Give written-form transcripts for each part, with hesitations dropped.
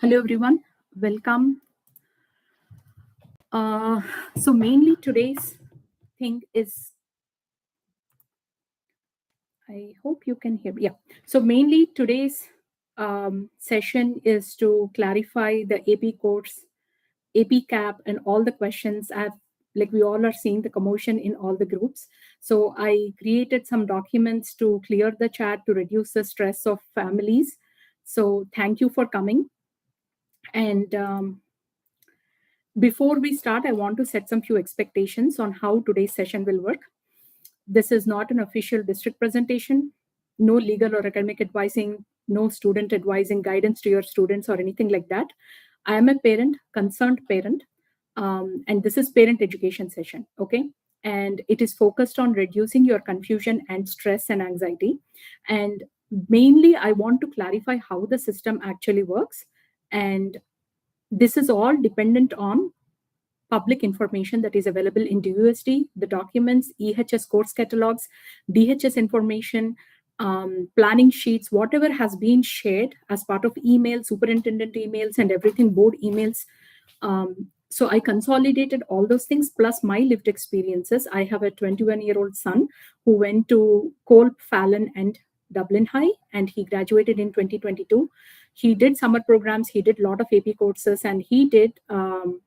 Hello everyone, welcome. So mainly today's thing is, I hope you can hear me. Yeah. So mainly today's session is to clarify the AP course, AP cap, and all the questions. Like we all are seeing the commotion in all the groups. So I created some documents to clear the chat to reduce the stress of families. So thank you for coming. And before we start, I want to set some few expectations on how today's session will work. This is not an official district presentation, no legal or academic advising, no student advising guidance to your students or anything like that. I am a parent, concerned parent, and this is parent education session, okay? And it is focused on reducing your confusion and stress and anxiety. And mainly, I want to clarify how the system actually works. And this is all dependent on public information that is available in DUSD, the documents, EHS course catalogs, DHS information, planning sheets, whatever has been shared as part of emails, superintendent emails, and everything, board emails. So I consolidated all those things plus my lived experiences. I have a 21-year-old son who went to Kolb, Fallon, and Dublin High, and he graduated in 2022. He did summer programs, he did a lot of AP courses, and he did 11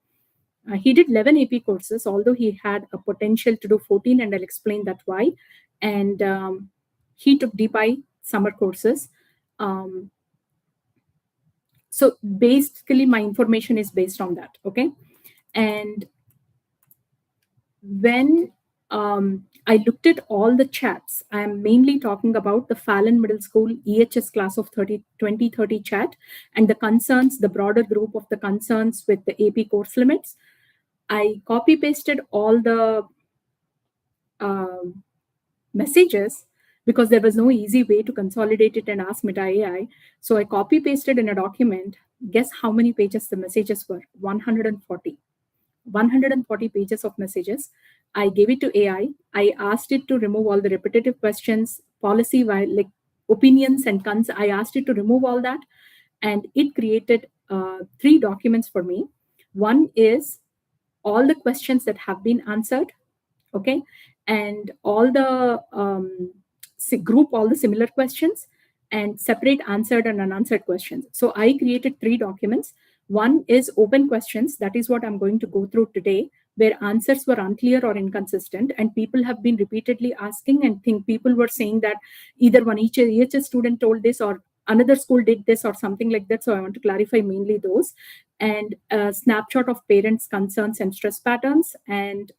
AP courses, although he had a potential to do 14, and I'll explain that why. And he took DPI summer courses. So basically, my information is based on that, okay? And when I looked at all the chats, I'm mainly talking about the Fallon Middle School EHS class of 2030 chat and the concerns, the broader group of the concerns with the AP course limits. I copy pasted all the messages because there was no easy way to consolidate it and ask Meta AI. So I copy pasted in a document. Guess how many pages the messages were? 140. 140 pages of messages. I gave it to AI. I asked it to remove all the repetitive questions, policy, like opinions and cons. I asked it to remove all that. And it created 3 documents for me. One is all the questions that have been answered, okay, and all the group all the similar questions and separate answered and unanswered questions. So I created 3 documents. One is open questions, that is what I'm going to go through today, where answers were unclear or inconsistent, and people have been repeatedly asking, and think people were saying that either one EHS student told this or another school did this or something like that. So I want to clarify mainly those, and a snapshot of parents' concerns and stress patterns, and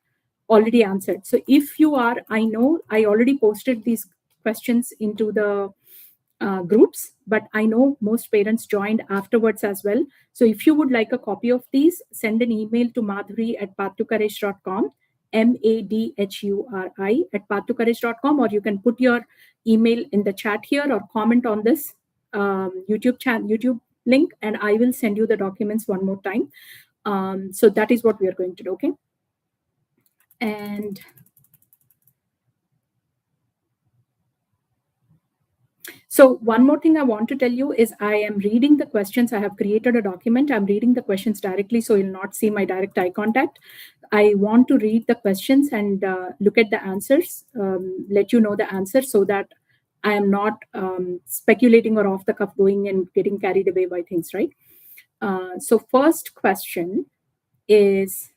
already answered. So if you are, I know I already posted these questions into the groups, but I know most parents joined afterwards as well. So if you would like a copy of these, send an email to Madhuri@pathtocourage.com, Madhuri@pathtocourage.com, or you can put your email in the chat here or comment on this YouTube link, and I will send you the documents one more time. So that is what we are going to do, okay? And so one more thing I want to tell you is I am reading the questions. I have created a document. I'm reading the questions directly, so you'll not see my direct eye contact. I want to read the questions and look at the answers, let you know the answers, so that I am not speculating or off the cuff going and getting carried away by things, right? So first question is,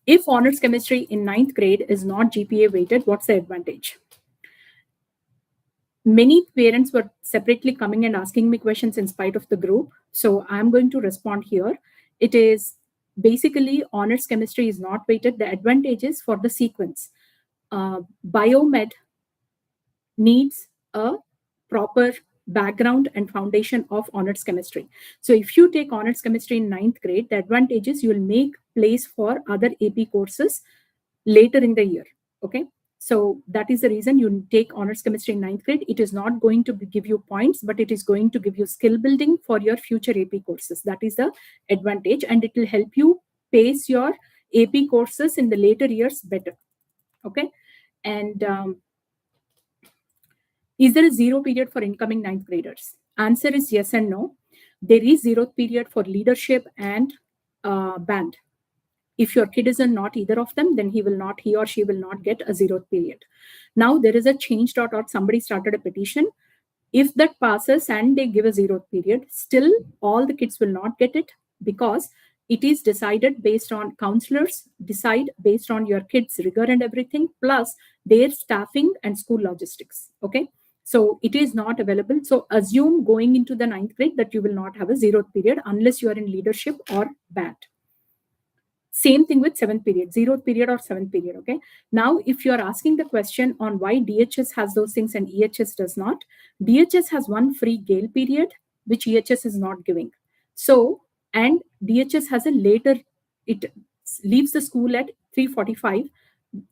if honors chemistry in 9th grade is not GPA weighted, what's the advantage? Many parents were separately coming and asking me questions in spite of the group. So I'm going to respond here. It is basically honors chemistry is not weighted. The advantages for the sequence. Biomed needs a proper background and foundation of honors chemistry. So if you take honors chemistry in 9th grade, the advantage is you will make place for other AP courses later in the year, okay? So that is the reason you take honors chemistry in 9th grade. It is not going to give you points, but it is going to give you skill building for your future AP courses. That is the advantage, and it will help you pace your AP courses in the later years better, okay? And is there a zero period for incoming 9th graders? Answer is yes and no. There is zeroth period for leadership and band. If your kid is not either of them, then he or she will not get a zeroth period. Now there is a change.org. Somebody started a petition. If that passes and they give a zeroth period, still all the kids will not get it, because it is decided based on counselors decide based on your kids' rigor and everything, plus their staffing and school logistics. Okay. So it is not available. So assume going into the 9th grade that you will not have a zeroth period unless you are in leadership or band. Same thing with 7th period, 0th period or 7th period. Okay. Now, if you're asking the question on why DHS has those things and EHS does not, DHS has one free Gale period, which EHS is not giving. So, and DHS has a later, it leaves the school at 3:45,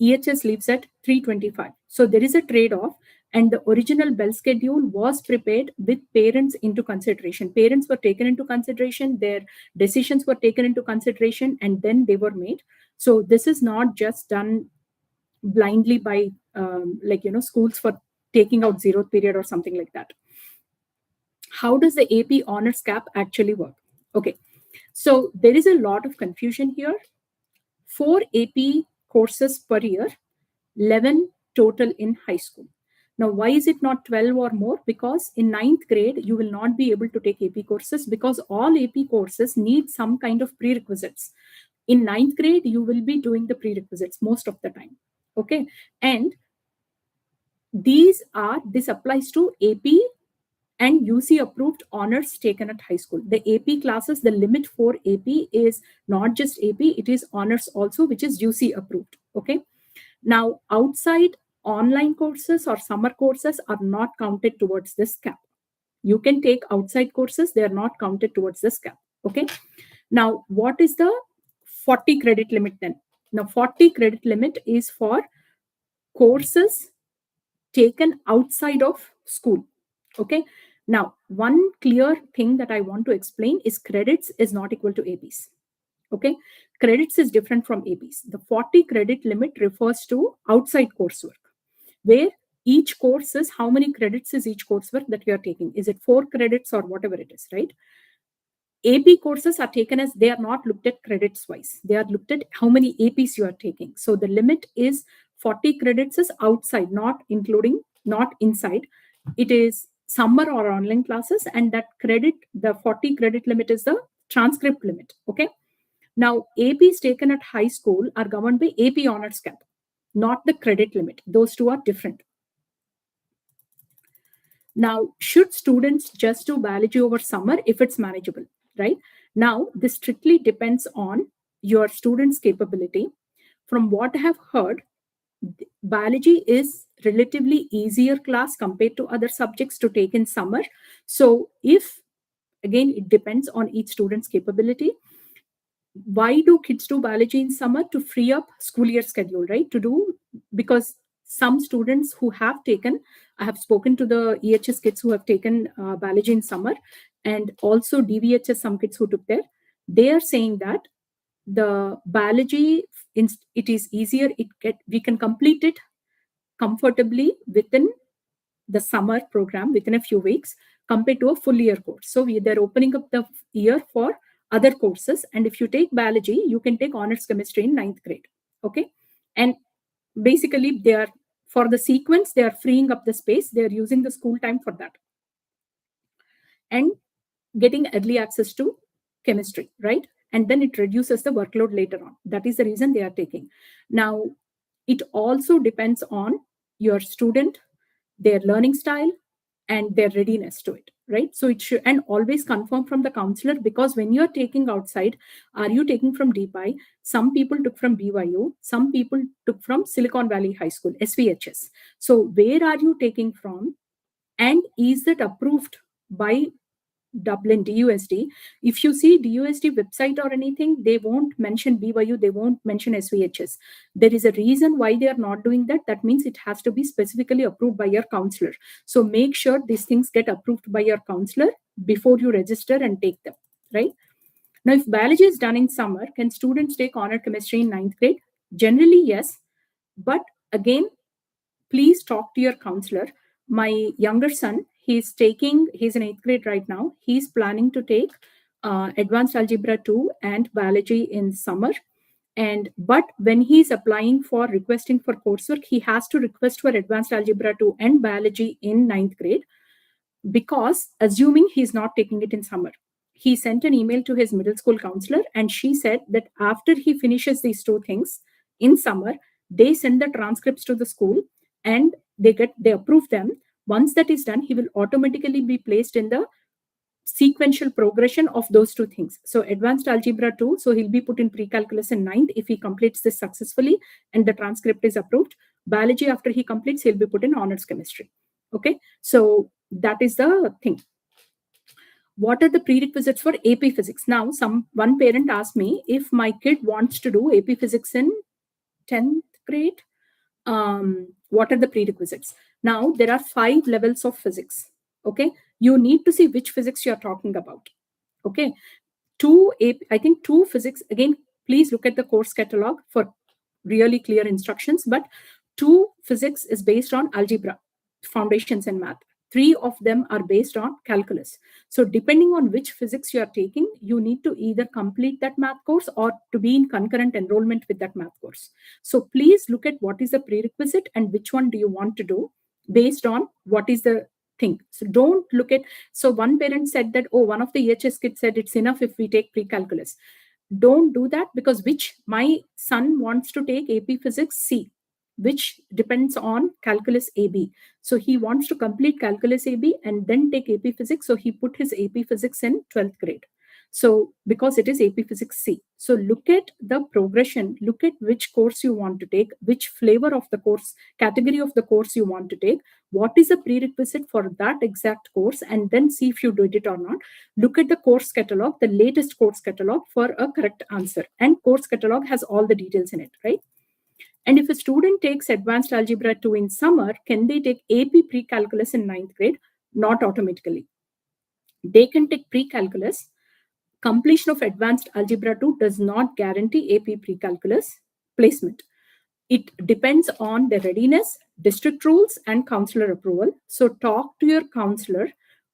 EHS leaves at 3:25. So there is a trade-off, and the original bell schedule was prepared with parents into consideration. Parents were taken into consideration, their decisions were taken into consideration, and then they were made. So this is not just done blindly by schools for taking out zeroth period or something like that. How does the AP honors cap actually work? Okay, so there is a lot of confusion here. 4 AP courses per year, 11 total in high school. Now, why is it not 12 or more? Because in 9th grade, you will not be able to take AP courses, because all AP courses need some kind of prerequisites. In 9th grade, you will be doing the prerequisites most of the time. Okay. And this applies to AP and UC approved honors taken at high school. The AP classes, the limit for AP is not just AP, it is honors also, which is UC approved. Okay. Now, outside online courses or summer courses are not counted towards this cap. You can take outside courses, they are not counted towards this cap. Okay. Now, what is the 40 credit limit then? Now, 40 credit limit is for courses taken outside of school. Okay. Now, one clear thing that I want to explain is credits is not equal to APs. Okay. Credits is different from APs. The 40 credit limit refers to outside coursework, where each course is how many credits is each coursework that you are taking. Is it 4 credits or whatever it is, right? AP courses are taken as they are not looked at credits wise. They are looked at how many APs you are taking. So the limit is 40 credits is outside, not including, not inside. It is summer or online classes, and that credit, the 40 credit limit is the transcript limit. Okay. Now, APs taken at high school are governed by AP honors cap, not the credit limit. Those two are different. Now, should students just do biology over summer if it's manageable, right? Now, this strictly depends on your student's capability. From what I have heard, biology is relatively easier class compared to other subjects to take in summer. So if, again, it depends on each student's capability. Why do kids do biology in summer? To free up school year schedule, right? Because some students who have taken, I have spoken to the EHS kids who have taken biology in summer, and also DVHS, some kids who took there, they are saying that the biology, it is easier, we can complete it comfortably within the summer program within a few weeks compared to a full year course. So they're opening up the year for other courses. And if you take biology, you can take honors chemistry in 9th grade. Okay. And basically they are, for the sequence, they are freeing up the space. They're using the school time for that. And getting early access to chemistry, right? And then it reduces the workload later on. That is the reason they are taking. Now, it also depends on your student, their learning style, and their readiness to it, right? So it should, and always confirm from the counselor, because when you're taking outside, are you taking from DPI? Some people took from BYU, some people took from Silicon Valley High School, SVHS. So where are you taking from? And is it approved by Dublin DUSD? If you see DUSD website or anything, they won't mention BYU, they won't mention SVHS. There is a reason why they are not doing that. That means it has to be specifically approved by your counselor. So make sure these things get approved by your counselor before you register and take them, right? Now, if biology is done in summer, can students take honor chemistry in 9th grade? Generally, yes. But again, please talk to your counselor. My younger son, he's in 8th grade right now. He's planning to take advanced algebra 2 and biology in summer. But when he's applying for requesting for coursework, he has to request for advanced algebra 2 and biology in 9th grade, because assuming he's not taking it in summer. He sent an email to his middle school counselor, and she said that after he finishes these two things in summer, they send the transcripts to the school and they approve them. Once that is done, he will automatically be placed in the sequential progression of those two things. So advanced algebra 2, so he'll be put in pre-calculus in 9th if he completes this successfully and the transcript is approved. Biology, after he completes, he'll be put in honors chemistry. Okay, so that is the thing. What are the prerequisites for AP Physics? Now, one parent asked me, if my kid wants to do AP Physics in 10th grade, what are the prerequisites? Now, there are 5 levels of physics. Okay, you need to see which physics you are talking about. Okay, I think 2 physics, again, please look at the course catalog for really clear instructions, but 2 physics is based on algebra, foundations and math. 3 of them are based on calculus. So depending on which physics you are taking, you need to either complete that math course or to be in concurrent enrollment with that math course. So please look at what is the prerequisite and which one do you want to do based on what is the thing. So don't look at, so one parent said that, oh, one of the EHS kids said it's enough if we take pre-calculus. Don't do that, because which my son wants to take AP Physics C, which depends on calculus AB. So he wants to complete calculus AB and then take AP Physics. So he put his AP Physics in 12th grade. So because it is AP Physics C. So look at the progression, look at which course you want to take, which flavor of the course, category of the course you want to take, what is the prerequisite for that exact course, and then see if you did it or not. Look at the course catalog, the latest course catalog for a correct answer. And course catalog has all the details in it, right? And if a student takes advanced algebra 2 in summer, can they take AP pre-calculus in 9th grade? Not automatically. They can take pre-calculus. Completion of advanced algebra 2 does not guarantee AP pre-calculus placement. It depends on the readiness, district rules, and counselor approval. So talk to your counselor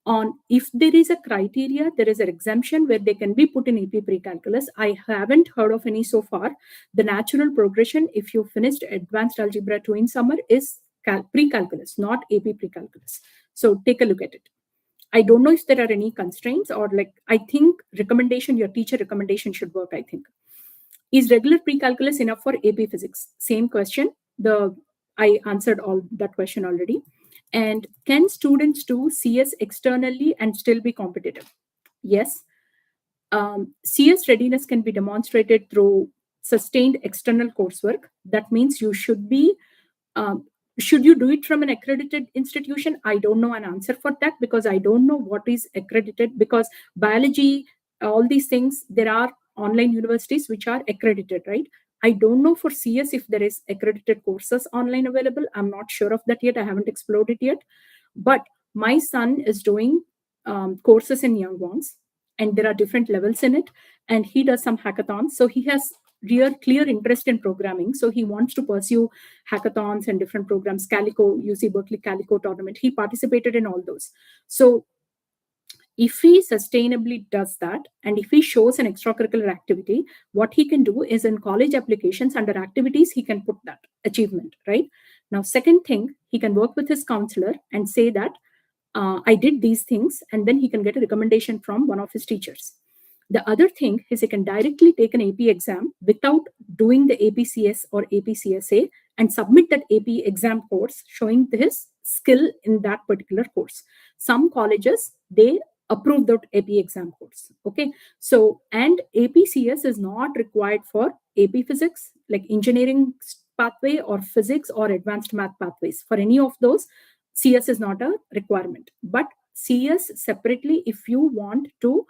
on if there is a criteria, there is an exemption where they can be put in AP pre-calculus. I haven't heard of any so far. The natural progression, if you finished advanced algebra 2 in summer, is pre-calculus, not AP pre-calculus. So take a look at it. I don't know if there are any constraints, or I think your teacher recommendation should work, I think. Is regular pre-calculus enough for AP Physics? Same question. I answered all that question already. And can students do CS externally and still be competitive? Yes. CS readiness can be demonstrated through sustained external coursework. That means you should be should you do it from an accredited institution? I don't know an answer for that, because I don't know what is accredited, because biology, all these things, there are online universities which are accredited, right? I don't know for CS if there is accredited courses online available. I'm not sure of that yet. I haven't explored it yet. But my son is doing courses in Young Ones, and there are different levels in it. And he does some hackathons. So he has real clear interest in programming. So he wants to pursue hackathons and different programs, Calico, UC Berkeley Calico tournament. He participated in all those. So if he sustainably does that, and if he shows an extracurricular activity, what he can do is in college applications under activities, he can put that achievement, right? Now, second thing, he can work with his counselor and say that I did these things, and then he can get a recommendation from one of his teachers. The other thing is he can directly take an AP exam without doing the APCS or APCSA and submit that AP exam course showing his skill in that particular course. Some colleges, they approve that AP exam course. Okay. So, and APCS is not required for AP Physics, like engineering pathway or physics or advanced math pathways. For any of those, CS is not a requirement. But CS separately, if you want to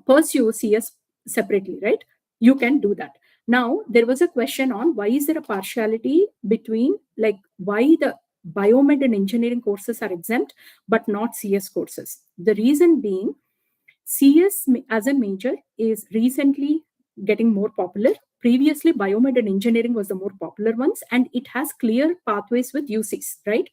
pursue CS separately, right? You can do that. Now, there was a question on why is there a partiality between, why the biomed and engineering courses are exempt, but not CS courses. The reason being, CS as a major is recently getting more popular. Previously, biomed and engineering was the more popular ones, and it has clear pathways with UCs, right?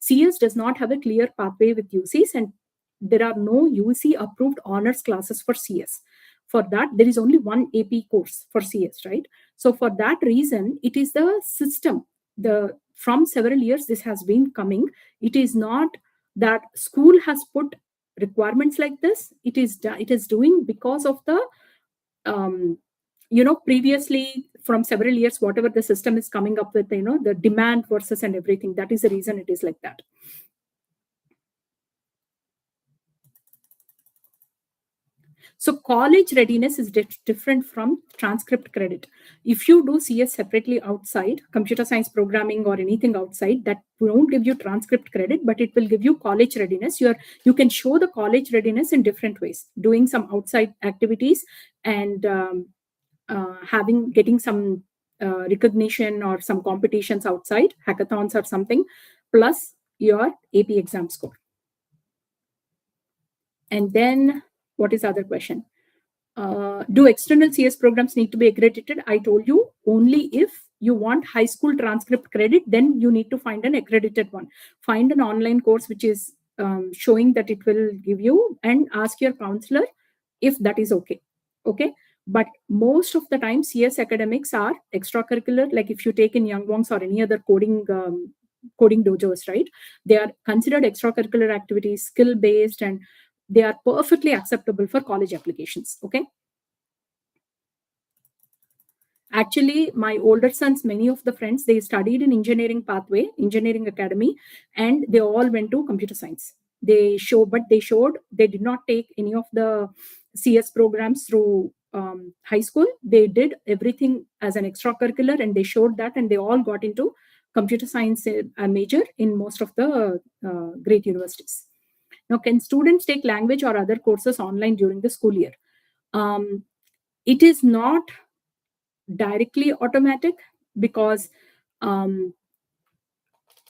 CS does not have a clear pathway with UCs, and there are no UC approved honors classes for CS. For that, there is only one AP course for CS, right? So for that reason, it is the system. The From several years, this has been coming. It is not that school has put requirements like this. It is doing because of the previously from several years, whatever the system is coming up with, the demand versus and everything. That is the reason it is like that. So college readiness is different from transcript credit. If you do CS separately outside, computer science programming or anything outside, that won't give you transcript credit, but it will give you college readiness. You can show the college readiness in different ways, doing some outside activities and getting some recognition or some competitions outside, hackathons or something, plus your AP exam score. And then what is the other question? Do external CS programs need to be accredited? I told you, only if you want high school transcript credit, then you need to find an accredited one. Find an online course which is showing that it will give you, and ask your counselor if that is okay. Okay. But most of the time, CS academics are extracurricular. Like if you take in Young Wongs or any other coding dojos, right? They are considered extracurricular activities, skill based, and they are perfectly acceptable for college applications. Okay. Actually, my older sons, many of the friends, they studied in engineering academy, and they all went to computer science. They did not take any of the CS programs through high school. They did everything as an extracurricular, and they showed that, and they all got into computer science major in most of the great universities. Now, can students take language or other courses online during the school year? It is not directly automatic, because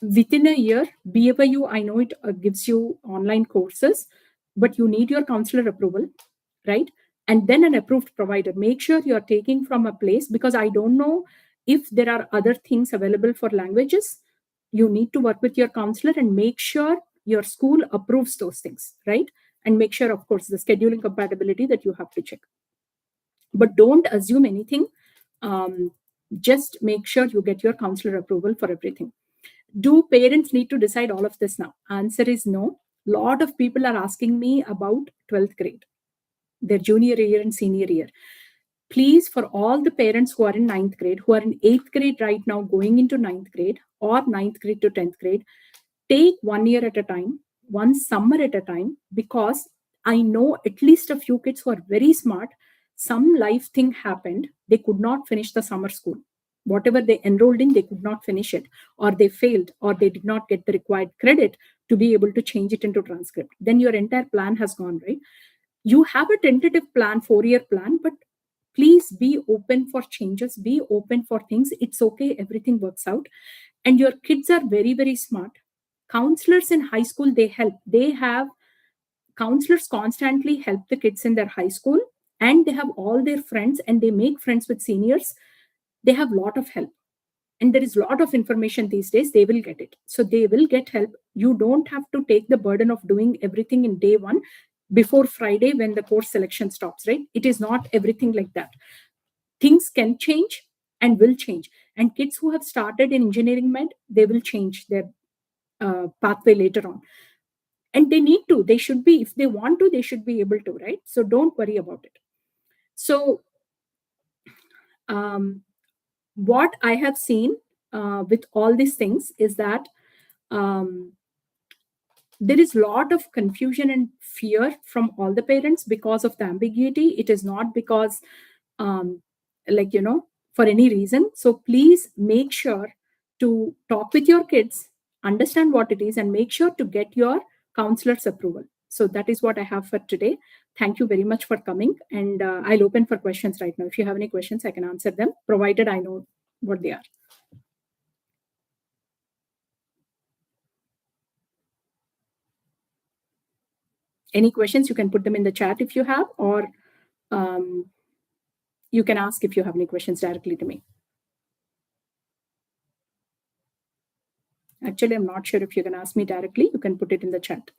within a year, BFIU, I know it gives you online courses, but you need your counselor approval, right? And then an approved provider. Make sure you're taking from a place, because I don't know if there are other things available for languages. You need to work with your counselor and make sure your school approves those things, right? And make sure, of course, the scheduling compatibility that you have to check. But don't assume anything. Just make sure you get your counselor approval for everything. Do parents need to decide all of this now? Answer is no. Lot of people are asking me about 12th grade, their junior year and senior year. Please, for all the parents who are in 9th grade, who are in 8th grade right now, going into 9th grade, or 9th grade to 10th grade, take 1 year at a time, one summer at a time, because I know at least a few kids who are very smart. Some life thing happened, they could not finish the summer school. Whatever they enrolled in, they could not finish it, or they failed, or they did not get the required credit to be able to change it into transcript. Then your entire plan has gone, right? You have a tentative plan, 4-year plan, but please be open for changes, be open for things. It's okay, everything works out. And your kids are very, very smart. Counselors in high school, they help. They have counselors constantly help the kids in their high school, and they have all their friends, and they make friends with seniors. They have a lot of help, and there is a lot of information these days. They will get it, so they will get help. You don't have to take the burden of doing everything in day one before Friday when the course selection stops, right? It is not everything like that. Things can change and will change, and kids who have started in engineering med, they will change their pathway later on, and they should be, if they want to, they should be able to, right? So don't worry about it. So what I have seen with all these things is that um, there is a lot of confusion and fear from all the parents because of the ambiguity. It is not because um, for any reason. So please make sure to talk with your kids, understand what it is, and make sure to get your counselor's approval. So that is what I have for today. Thank you very much for coming, and I'll open for questions right now. If you have any questions, I can answer them, provided I know what they are. Any questions, you can put them in the chat if you have, or you can ask if you have any questions directly to me. Actually, I'm not sure if you can ask me directly. You can put it in the chat.